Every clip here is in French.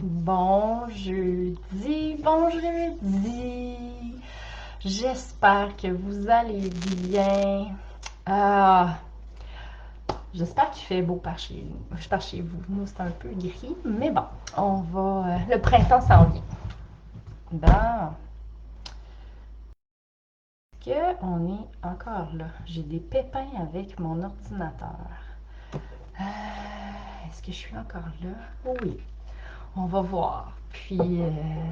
Bon jeudi, bon jeudi. J'espère que vous allez bien. Ah, j'espère qu'il fait beau par chez vous. Nous, c'est un peu gris, mais bon, le printemps s'en vient. Bon, que on est encore là. J'ai des pépins avec mon ordinateur. Est-ce que je suis encore là? Oui. On va voir. Puis,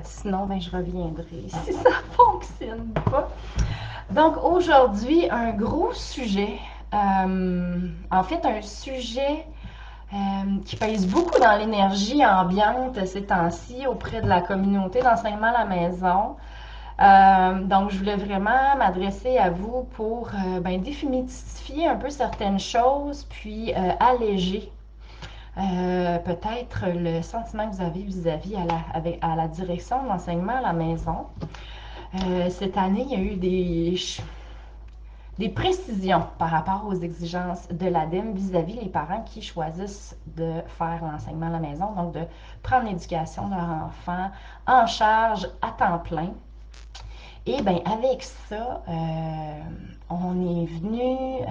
sinon, ben, je reviendrai si ça fonctionne pas. Donc, aujourd'hui, un gros sujet. En fait, un sujet qui pèse beaucoup dans l'énergie ambiante ces temps-ci auprès de la communauté d'enseignement à la maison. Donc, je voulais vraiment m'adresser à vous pour ben, démystifier un peu certaines choses, puis alléger peut-être le sentiment que vous avez vis-à-vis à la direction de l'enseignement à la maison. Cette année, il y a eu des précisions par rapport aux exigences de l'ADEME vis-à-vis les parents qui choisissent de faire l'enseignement à la maison, donc de prendre l'éducation de leur enfant en charge à temps plein. Et bien, avec ça, on est venu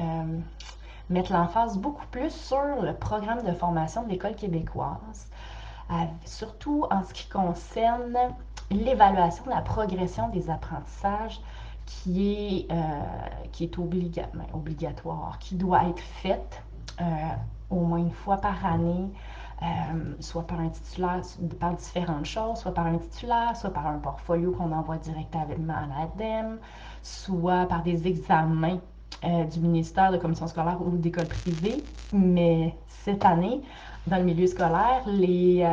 mettre l'emphase beaucoup plus sur le programme de formation de l'École québécoise, surtout en ce qui concerne l'évaluation de la progression des apprentissages qui est obligatoire, qui doit être faite au moins une fois par année, soit par un titulaire, par différentes choses, soit par un titulaire, soit par un portfolio qu'on envoie directement à l'ADEME, soit par des examens du ministère de commission scolaire ou d'école privée. Mais cette année, dans le milieu scolaire, les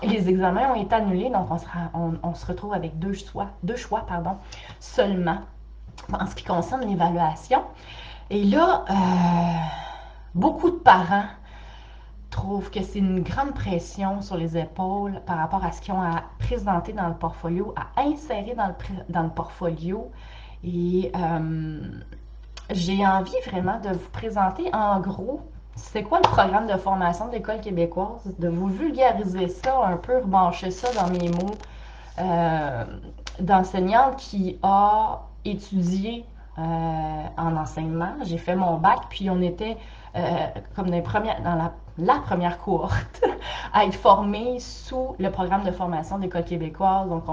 examens ont été annulés, donc on se retrouve avec deux choix seulement en ce qui concerne l'évaluation. Et là, beaucoup de parents trouvent que c'est une grande pression sur les épaules par rapport à ce qu'ils ont à présenter dans le portfolio, à insérer dans le portfolio. Et j'ai envie vraiment de vous présenter en gros c'est quoi le programme de formation de l'École québécoise, de vous vulgariser ça un peu, remancher ça dans mes mots euh, d'enseignante qui a étudié en enseignement. J'ai fait mon bac, puis on était comme dans la première cohorte à être formé sous le programme de formation de l'École québécoise. Donc,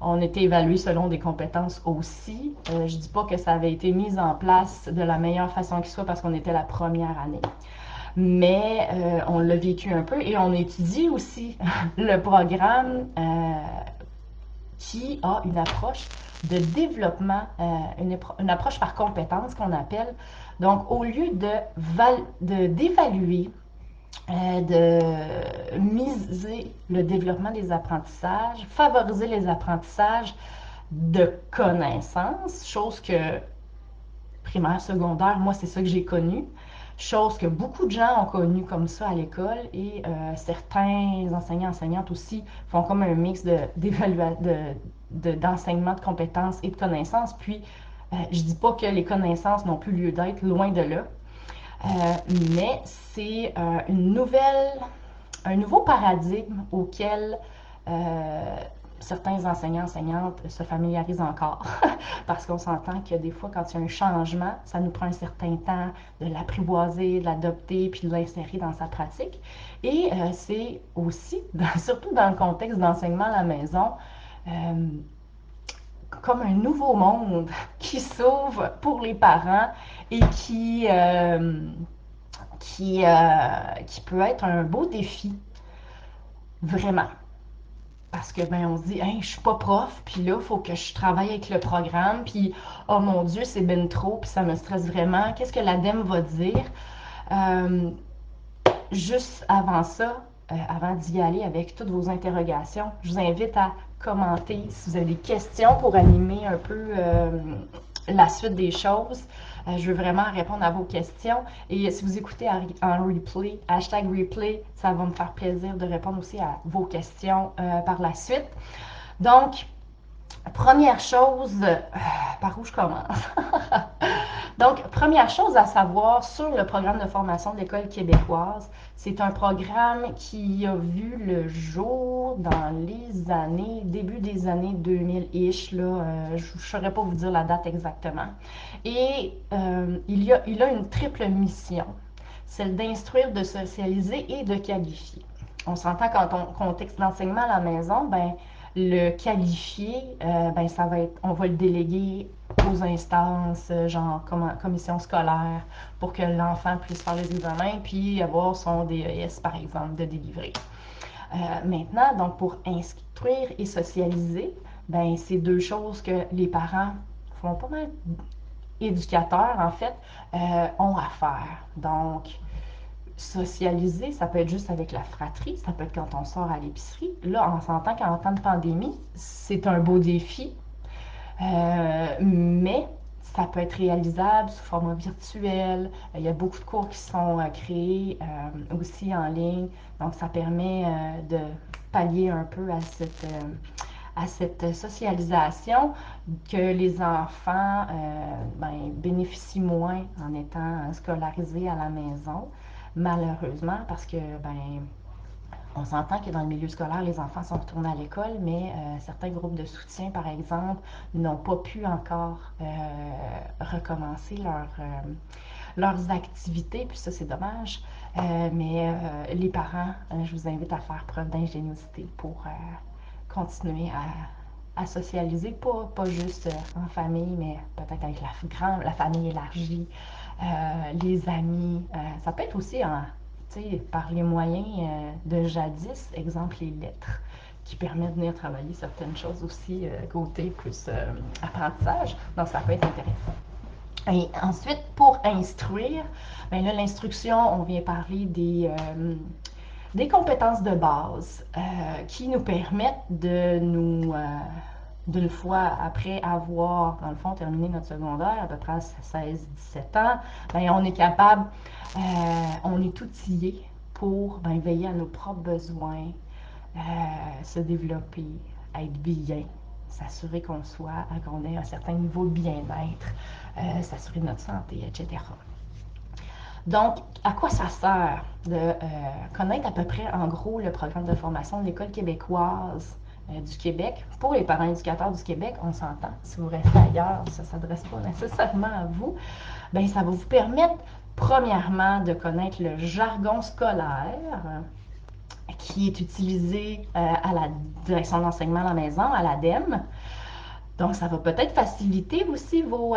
on était évalué selon des compétences aussi. Je dis pas que ça avait été mis en place de la meilleure façon qui soit parce qu'on était la première année. Mais on l'a vécu un peu et on étudie aussi le programme qui a une approche de développement, une approche par compétence qu'on appelle. Donc, au lieu d'évaluer, de miser le développement des apprentissages, favoriser les apprentissages de connaissances, chose que primaire, secondaire, moi c'est ça que j'ai connu, chose que beaucoup de gens ont connu comme ça à l'école et certains enseignants, enseignantes aussi font comme un mix d'enseignement de compétences et de connaissances. Puis, je dis pas que les connaissances n'ont plus lieu d'être, loin de là, mais c'est un nouveau paradigme auquel certains enseignants, enseignantes se familiarisent encore. Parce qu'on s'entend que des fois, quand il y a un changement, ça nous prend un certain temps de l'apprivoiser, de l'adopter, puis de l'insérer dans sa pratique. Et c'est aussi, surtout dans le contexte d'enseignement à la maison, euh, comme un nouveau monde qui s'ouvre pour les parents et qui peut être un beau défi, vraiment. Parce que ben on se dit, hey, je suis pas prof, puis là, il faut que je travaille avec le programme, puis oh mon Dieu, c'est ben trop, puis ça me stresse vraiment. Qu'est-ce que l'ADEME va dire? Euh, Juste avant ça, avant d'y aller avec toutes vos interrogations, je vous invite à commenter si vous avez des questions pour animer un peu la suite des choses. Je veux vraiment répondre à vos questions. Et si vous écoutez en replay, hashtag replay, ça va me faire plaisir de répondre aussi à vos questions par la suite. Donc, première chose, par où je commence? Donc, première chose à savoir sur le programme de formation de l'École québécoise, c'est un programme qui a vu le jour dans les années, début des années 2000-ish, là, je ne saurais pas vous dire la date exactement. Et il a une triple mission, celle d'instruire, de socialiser et de qualifier. On s'entend qu'en contexte d'enseignement à la maison, ben, le qualifier, ben, ça va être, on va le déléguer aux instances, genre commission scolaire, pour que l'enfant puisse faire les examens puis avoir son DES, par exemple, de délivrer. Maintenant, donc pour instruire et socialiser, ben, c'est deux choses que les parents font pas mal, éducateurs en fait, ont à faire. Donc, socialiser, ça peut être juste avec la fratrie, ça peut être quand on sort à l'épicerie. Là, on s'entend qu'en temps de pandémie, c'est un beau défi, mais ça peut être réalisable sous format virtuel. Il y a beaucoup de cours qui sont créés aussi en ligne. Donc, ça permet de pallier un peu à cette socialisation que les enfants ben, bénéficient moins en étant scolarisés à la maison, malheureusement, parce que ben, on s'entend que dans le milieu scolaire, les enfants sont retournés à l'école, mais certains groupes de soutien, par exemple, n'ont pas pu encore recommencer leurs activités, puis ça, c'est dommage. Mais les parents, je vous invite à faire preuve d'ingéniosité pour continuer à socialiser, pas juste en famille, mais peut-être avec la famille élargie, les amis. Ça peut être aussi par les moyens de jadis, exemple les lettres, qui permettent de venir travailler certaines choses aussi côté plus apprentissage. Donc ça peut être intéressant. Et ensuite, pour instruire, ben là, l'instruction, on vient parler des compétences de base qui nous permettent d'une fois après avoir, dans le fond, terminé notre secondaire, à peu près à 16-17 ans, ben, on est capable, on est outillé pour ben, veiller à nos propres besoins, se développer, être bien, s'assurer qu'on ait un certain niveau de bien-être, s'assurer de notre santé, etc. Donc, à quoi ça sert de connaître à peu près, en gros, le programme de formation de l'École québécoise du Québec? Pour les parents éducateurs du Québec, on s'entend. Si vous restez ailleurs, ça ne s'adresse pas nécessairement à vous. Bien, ça va vous permettre, premièrement, de connaître le jargon scolaire qui est utilisé à la direction d'enseignement à la maison, à l'ADEME. Donc, ça va peut-être faciliter aussi vos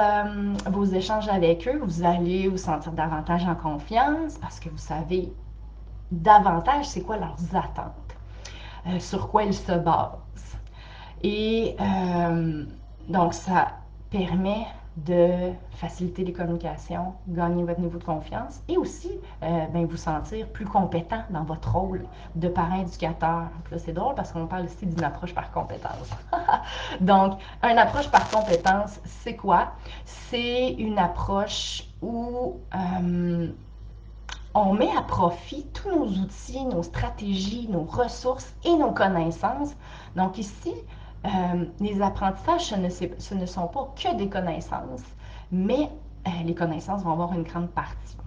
échanges avec eux. Vous allez vous sentir davantage en confiance parce que vous savez davantage c'est quoi leurs attentes, sur quoi ils se basent. Et donc, ça permet de faciliter les communications, gagner votre niveau de confiance et aussi ben, vous sentir plus compétent dans votre rôle de parent éducateur. Là, c'est drôle parce qu'on parle ici d'une approche par compétence. Donc, une approche par compétence, c'est quoi? C'est une approche où on met à profit tous nos outils, nos stratégies, nos ressources et nos connaissances. Donc ici, les apprentissages, ce ne sont pas que des connaissances, mais les connaissances vont avoir une grande partie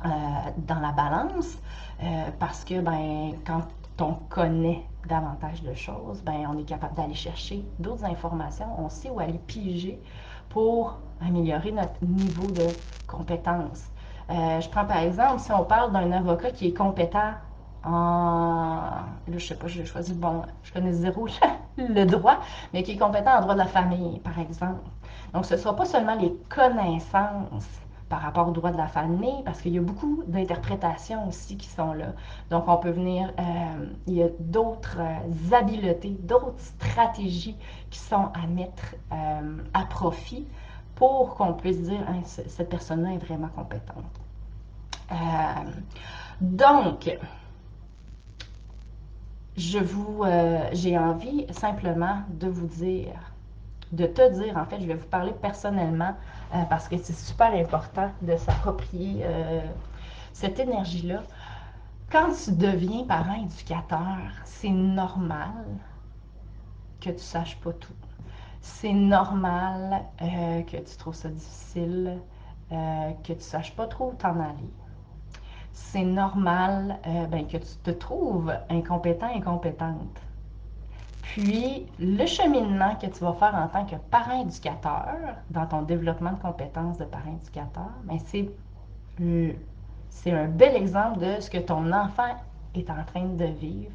dans la balance parce que ben, quand on connaît davantage de choses, ben, on est capable d'aller chercher d'autres informations, on sait où aller piger pour améliorer notre niveau de compétence. Je prends par exemple, si on parle d'un avocat qui est compétent en. Là, je sais pas, j'ai choisi bon, je connais zéro le droit, mais qui est compétent en droit de la famille, par exemple. Donc, ce ne sera pas seulement les connaissances par rapport au droit de la famille, parce qu'il y a beaucoup d'interprétations aussi qui sont là. Donc, on peut venir, il y a d'autres habiletés, d'autres stratégies qui sont à mettre à profit pour qu'on puisse dire hein, cette personne-là est vraiment compétente. Euh, donc, j'ai envie simplement de vous dire, de te dire, en fait, je vais vous parler personnellement parce que c'est super important de s'approprier cette énergie-là. Quand tu deviens parent éducateur, c'est normal que tu ne saches pas tout. C'est normal que tu trouves ça difficile. que tu ne saches pas trop où t'en aller. C'est normal que tu te trouves incompétent, incompétente. Puis, le cheminement que tu vas faire en tant que parent éducateur, dans ton développement de compétences de parent éducateur, ben c'est un bel exemple de ce que ton enfant est en train de vivre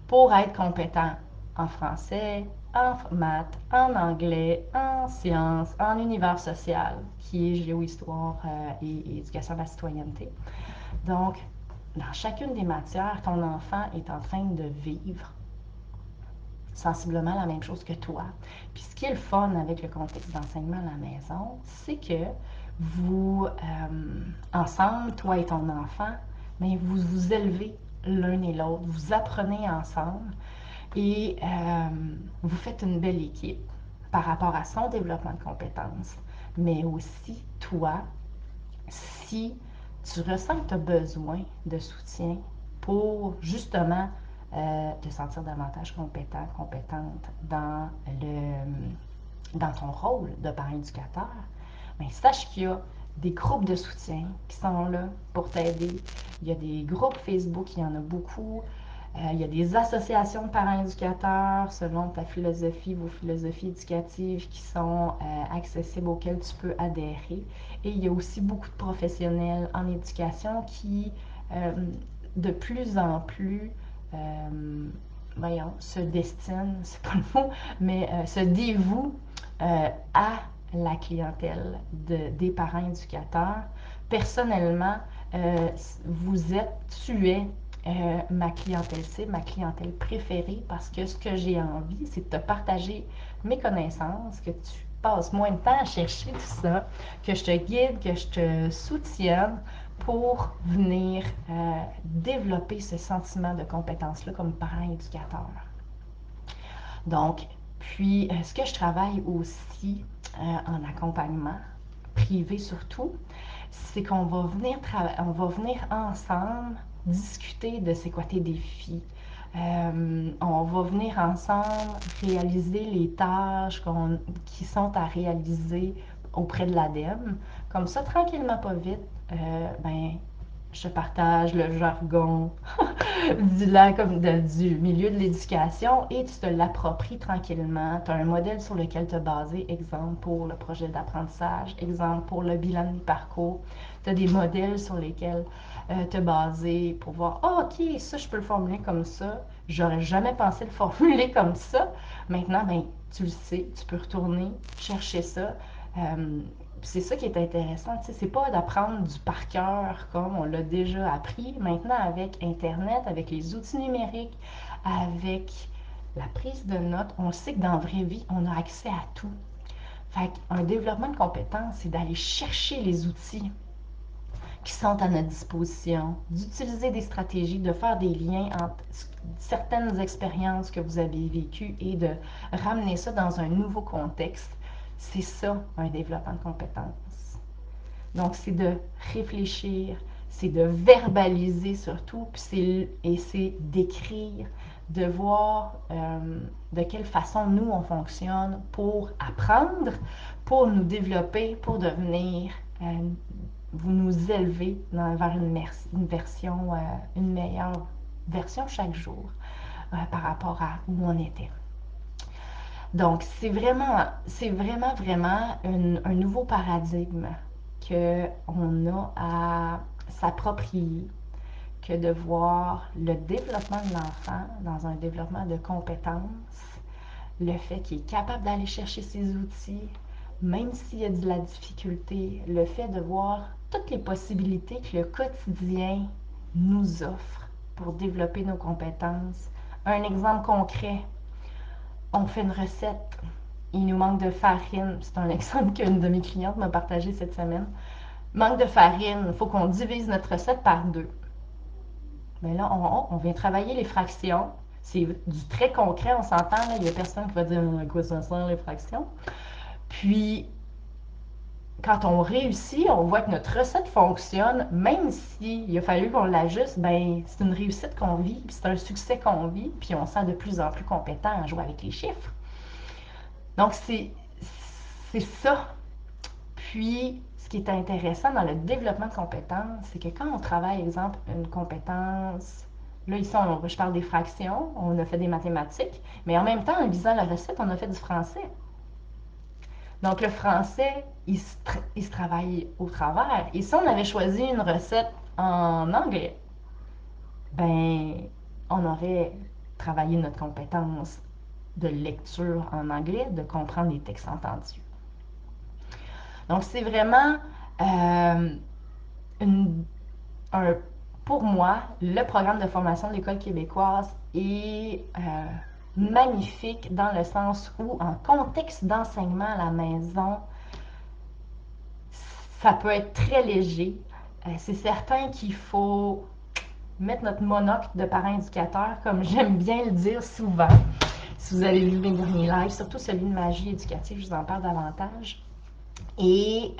pour être compétent en français, en maths, en anglais, en sciences, en univers social, qui est géohistoire et éducation de la citoyenneté. Donc, dans chacune des matières, ton enfant est en train de vivre sensiblement la même chose que toi. Puis ce qui est le fun avec le contexte d'enseignement à la maison, c'est que vous, ensemble, toi et ton enfant, mais vous vous élevez l'un et l'autre, vous apprenez ensemble et vous faites une belle équipe par rapport à son développement de compétences, mais aussi toi, si tu ressens que tu as besoin de soutien pour justement te sentir davantage compétent, compétente dans ton rôle de parent éducateur, bien, sache qu'il y a des groupes de soutien qui sont là pour t'aider. Il y a des groupes Facebook, il y en a beaucoup. Il y a des associations de parents éducateurs selon ta philosophie, vos philosophies éducatives qui sont accessibles auxquelles tu peux adhérer. Et il y a aussi beaucoup de professionnels en éducation qui, de plus en plus, voyons, se destinent, c'est pas le mot, mais se dévouent à la clientèle des parents éducateurs. Personnellement, vous êtes, tu es ma clientèle cible, ma clientèle préférée, parce que ce que j'ai envie, c'est de te partager mes connaissances, que tu passes moins de temps à chercher tout ça, que je te guide, que je te soutienne pour venir développer ce sentiment de compétence-là comme parent éducateur. Donc, puis, ce que je travaille aussi en accompagnement, privé surtout, c'est qu'on va on va venir ensemble discuter de c'est quoi tes défis. On va venir ensemble réaliser les tâches qui sont à réaliser auprès de l'ADEME. Comme ça, tranquillement, pas vite, ben, je partage le jargon du milieu de l'éducation et tu te l'appropries tranquillement. Tu as un modèle sur lequel te baser, exemple pour le projet d'apprentissage, exemple pour le bilan de parcours. Tu as des modèles sur lesquels te baser pour voir, ah, ok, ça je peux le formuler comme ça. J'aurais jamais pensé le formuler comme ça. Maintenant, ben, tu le sais, tu peux retourner chercher ça. C'est ça qui est intéressant, c'est pas d'apprendre du par cœur comme on l'a déjà appris. Maintenant, avec Internet, avec les outils numériques, avec la prise de notes, on sait que dans la vraie vie, on a accès à tout. Fait qu'un développement de compétences, c'est d'aller chercher les outils qui sont à notre disposition, d'utiliser des stratégies, de faire des liens entre certaines expériences que vous avez vécues et de ramener ça dans un nouveau contexte. C'est ça, un développement de compétences. Donc, c'est de réfléchir, c'est de verbaliser surtout, et c'est d'écrire, de voir de quelle façon nous, on fonctionne pour apprendre, pour nous développer, pour devenir, vous nous élever vers une version, une meilleure version chaque jour par rapport à où on était. Donc, c'est vraiment, vraiment un nouveau paradigme qu'on a à s'approprier que de voir le développement de l'enfant dans un développement de compétences, le fait qu'il est capable d'aller chercher ses outils, même s'il y a de la difficulté, le fait de voir toutes les possibilités que le quotidien nous offre pour développer nos compétences. Un exemple concret, on fait une recette, il nous manque de farine. C'est un exemple qu'une de mes clientes m'a partagé cette semaine. Manque de farine, il faut qu'on divise notre recette par deux. Mais là, on vient travailler les fractions. C'est du très concret, on s'entend. Il n'y a personne qui va dire à quoi ça sert les fractions. Puis, quand on réussit, on voit que notre recette fonctionne, même s'il a fallu qu'on l'ajuste, ben, c'est une réussite qu'on vit, c'est un succès qu'on vit, puis on se sent de plus en plus compétent à jouer avec les chiffres. Donc, c'est ça. Puis, ce qui est intéressant dans le développement de compétences, c'est que quand on travaille, exemple, une compétence, là, ici, je parle des fractions, on a fait des mathématiques, mais en même temps, en lisant la recette, on a fait du français. Donc, le français, il se travaille au travers. Et si on avait choisi une recette en anglais, ben, on aurait travaillé notre compétence de lecture en anglais, de comprendre les textes entendus. Donc, c'est vraiment euh, une, un, pour moi, le programme de formation de l'École québécoise est magnifique dans le sens où, en contexte d'enseignement à la maison, ça peut être très léger. C'est certain qu'il faut mettre notre monocle de parent éducateur, comme j'aime bien le dire souvent. Si vous avez vu mes derniers lives, surtout celui de magie éducative, je vous en parle davantage. Et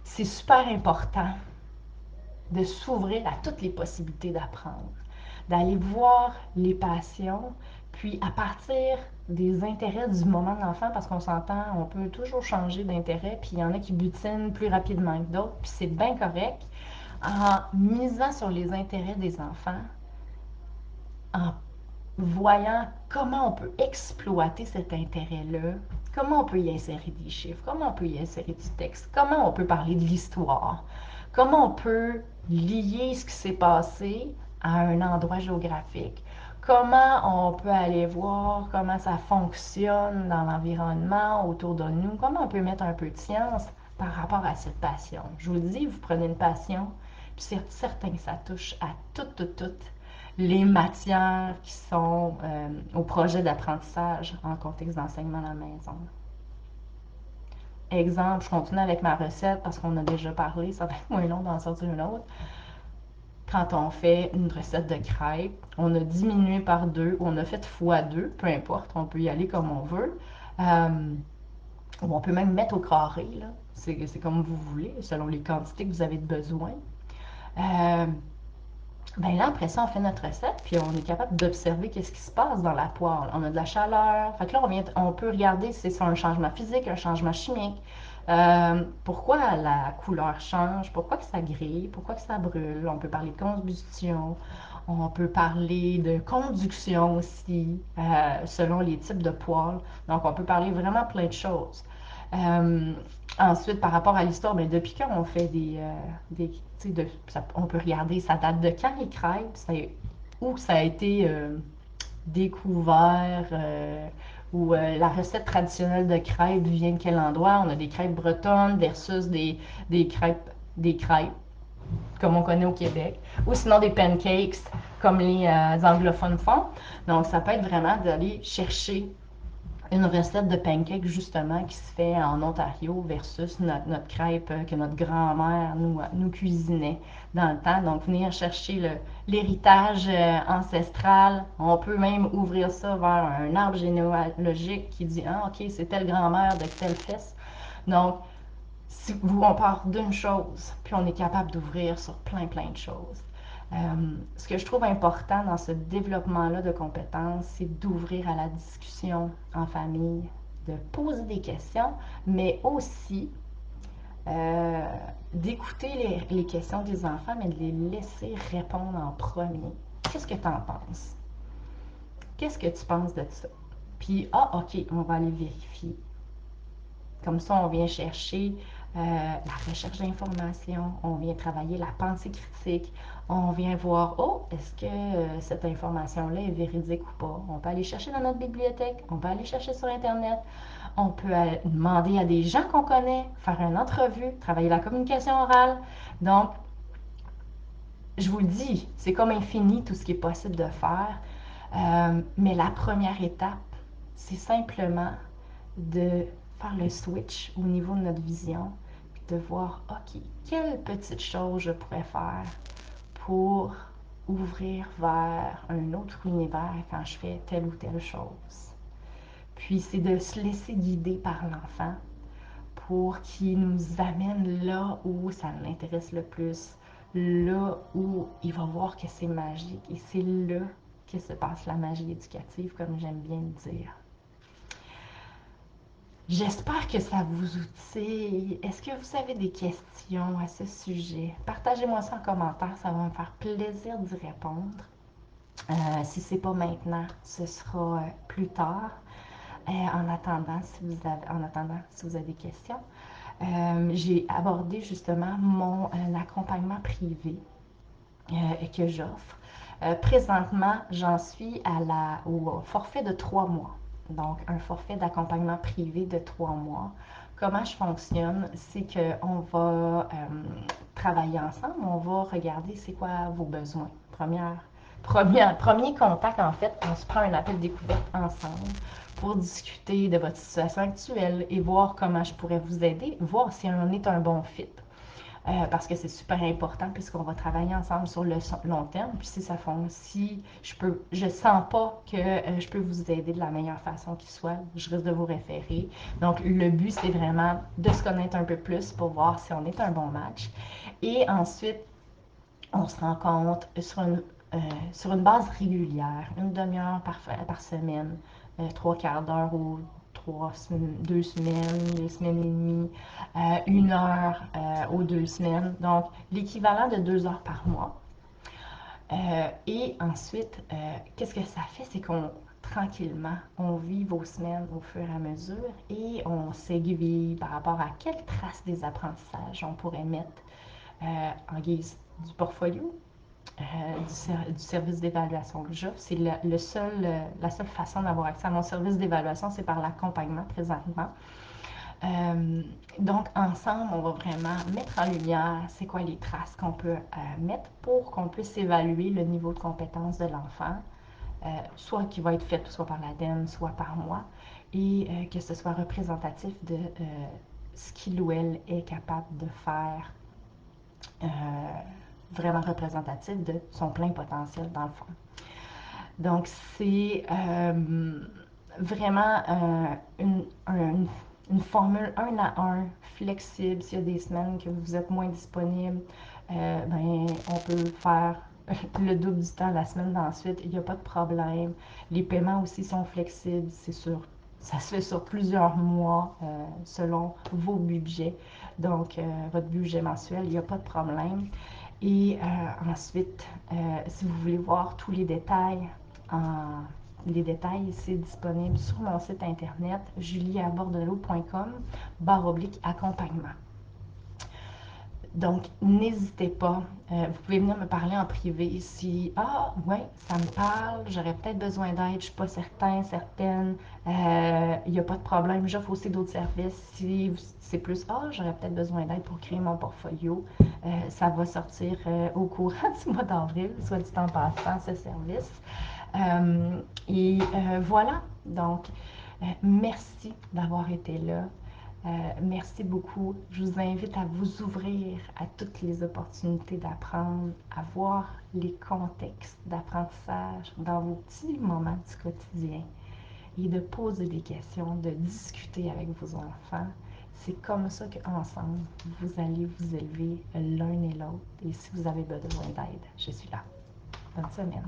c'est super important de s'ouvrir à toutes les possibilités d'apprendre, d'aller voir les passions, puis à partir des intérêts du moment de l'enfant, parce qu'on s'entend, on peut toujours changer d'intérêt, puis il y en a qui butinent plus rapidement que d'autres, puis c'est bien correct. En misant sur les intérêts des enfants, en voyant comment on peut exploiter cet intérêt-là, comment on peut y insérer des chiffres, comment on peut y insérer du texte, comment on peut parler de l'histoire, comment on peut lier ce qui s'est passé à un endroit géographique, comment on peut aller voir comment ça fonctionne dans l'environnement autour de nous, comment on peut mettre un peu de science par rapport à cette passion. Je vous le dis, vous prenez une passion, puis c'est certain que ça touche à toutes les matières qui sont au projet d'apprentissage en contexte d'enseignement à la maison. Exemple, je continue avec ma recette parce qu'on a déjà parlé, ça va être moins long d'en sortir une autre. Quand on fait une recette de crêpes, on a diminué par deux, ou on a fait fois deux, peu importe, on peut y aller comme on veut. Ou on peut même mettre au carré, là. C'est comme vous voulez, selon les quantités que vous avez de besoin. Euh, Ben là, après ça, on fait notre recette, puis on est capable d'observer qu'est-ce qui se passe dans la poêle. On a de la chaleur. Fait que là, on peut regarder si c'est un changement physique, un changement chimique. Pourquoi la couleur change, pourquoi que ça grille, pourquoi que ça brûle. On peut parler de combustion, on peut parler de conduction aussi, selon les types de poêles. Donc, on peut parler vraiment plein de choses. Euh, Ensuite, par rapport à l'histoire, ben, depuis quand on fait des on peut regarder ça date de quand les crêpes, où ça a été découvert, ou la recette traditionnelle de crêpes vient de quel endroit. On a des crêpes bretonnes versus des crêpes comme on connaît au Québec, ou sinon des pancakes comme les anglophones font. Donc, ça peut être vraiment d'aller chercher une recette de pancake justement qui se fait en Ontario versus notre crêpe que notre grand-mère nous cuisinait dans le temps. Donc venir chercher l'héritage ancestral. On peut même ouvrir ça vers un arbre généalogique qui dit ah ok c'est telle grand-mère de telle fesse. Donc si on part d'une chose, puis on est capable d'ouvrir sur plein de choses. Ce que je trouve important dans ce développement-là de compétences, c'est d'ouvrir à la discussion en famille, de poser des questions, mais aussi euh, d'écouter les questions des enfants, mais de les laisser répondre en premier. Qu'est-ce que tu en penses? Qu'est-ce que tu penses de ça? Puis, ah, ok, on va aller vérifier. Comme ça, on vient chercher la recherche d'informations, on vient travailler la pensée critique, on vient voir, oh, est-ce que cette information-là est véridique ou pas? On peut aller chercher dans notre bibliothèque, on peut aller chercher sur Internet, on peut demander à des gens qu'on connaît, faire une entrevue, travailler la communication orale. Donc, je vous le dis, c'est comme infini tout ce qui est possible de faire. Mais la première étape, c'est simplement de faire le switch au niveau de notre vision, puis de voir, OK, quelle petite chose je pourrais faire pour ouvrir vers un autre univers quand je fais telle ou telle chose. Puis c'est de se laisser guider par l'enfant pour qu'il nous amène là où ça l'intéresse le plus, là où il va voir que c'est magique. Et c'est là que se passe la magie éducative, comme j'aime bien le dire. J'espère que ça vous outille. Est-ce que vous avez des questions à ce sujet? Partagez-moi ça en commentaire, ça va me faire plaisir d'y répondre. Si c'est pas maintenant, ce sera plus tard. En attendant, si vous avez des questions, j'ai abordé justement mon accompagnement privé que j'offre. Présentement, j'en suis au forfait de 3 mois. Donc, un forfait d'accompagnement privé de 3 mois. Comment je fonctionne, c'est qu'on va travailler ensemble, on va regarder c'est quoi vos besoins. Premier contact, en fait, on se prend un appel découverte ensemble pour discuter de votre situation actuelle et voir comment je pourrais vous aider, voir si on est un bon fit. Parce que c'est super important puisqu'on va travailler ensemble sur le long terme. Puis si ça fond, si je sens pas que je peux vous aider de la meilleure façon qui soit, je risque de vous référer. Donc le but c'est vraiment de se connaître un peu plus pour voir si on est un bon match. Et ensuite, on se rencontre sur une base régulière, une demi-heure par semaine, 3/4 d'heure ou 2 semaines, 2 semaines et demie, 1 heure aux 2 semaines. Donc, l'équivalent de 2 heures par mois. Et ensuite, qu'est-ce que ça fait? C'est qu'on tranquillement, on vit vos semaines au fur et à mesure et on s'aiguille par rapport à quelles traces des apprentissages on pourrait mettre en guise du portfolio, du service d'évaluation que j'offre. C'est la seule façon d'avoir accès à mon service d'évaluation, c'est par l'accompagnement présentement. Euh, donc, ensemble, on va vraiment mettre en lumière c'est quoi les traces qu'on peut mettre pour qu'on puisse évaluer le niveau de compétence de l'enfant, soit qui va être fait soit par l'ADEME, soit par moi, et que ce soit représentatif de ce qu'il ou elle est capable de faire, euh, vraiment représentatif de son plein potentiel dans le fond. Donc, c'est vraiment une formule 1 à 1, flexible. S'il y a des semaines que vous êtes moins disponible, ben, on peut faire le double du temps la semaine d'ensuite. Il n'y a pas de problème. Les paiements aussi sont flexibles. C'est sûr. Ça se fait sur plusieurs mois selon vos budgets. Donc, votre budget mensuel, il n'y a pas de problème. Et ensuite, si vous voulez voir tous les détails, c'est disponible sur mon site internet julieabordelot.com/accompagnement. Donc, n'hésitez pas. Vous pouvez venir me parler en privé si, ah, ouais, ça me parle, j'aurais peut-être besoin d'aide, je ne suis pas certaine. Il n'y a pas de problème. J'offre aussi d'autres services. Si c'est plus, ah, j'aurais peut-être besoin d'aide pour créer mon portfolio, ça va sortir au courant du mois d'avril, soit dit en passant, ce service. Voilà. Donc, merci d'avoir été là. Merci beaucoup. Je vous invite à vous ouvrir à toutes les opportunités d'apprendre, à voir les contextes d'apprentissage dans vos petits moments du quotidien et de poser des questions, de discuter avec vos enfants. C'est comme ça qu'ensemble, vous allez vous élever l'un et l'autre. Et si vous avez besoin d'aide, je suis là. Bonne semaine.